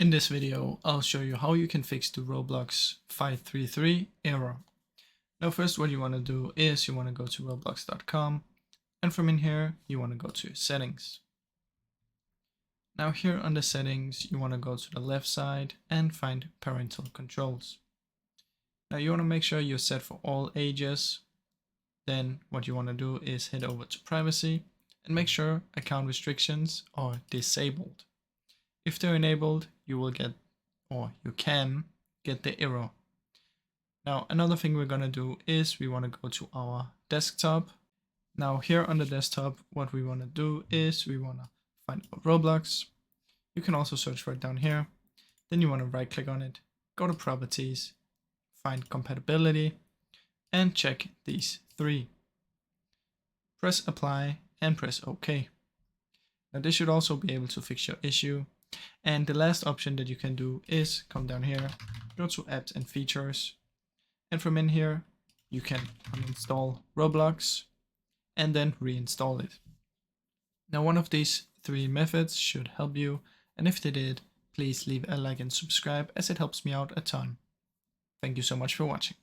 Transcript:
In this video, I'll show you how you can fix the Roblox 533 error. Now first what you want to do is you want to go to roblox.com, and from in here you want to go to settings. Now here under settings you want to go to the left side and find parental controls. Now you want to make sure you're set for all ages. Then what you want to do is head over to privacy and make sure account restrictions are disabled. If they're enabled, you will get, or you can get, the error. Now another thing we're gonna do is we want to go to our desktop. Now here on the desktop, what we want to do is we want to find our Roblox. You can also search for it down here. Then you want to right click on it, go to properties, find compatibility, and check these three. Press apply and press OK. Now this should also be able to fix your issue. And the last option that you can do is come down here, go to apps and features, and from in here you can uninstall Roblox and then reinstall it. Now one of these three methods should help you, and if they did, please leave a like and subscribe as it helps me out a ton. Thank you so much for watching.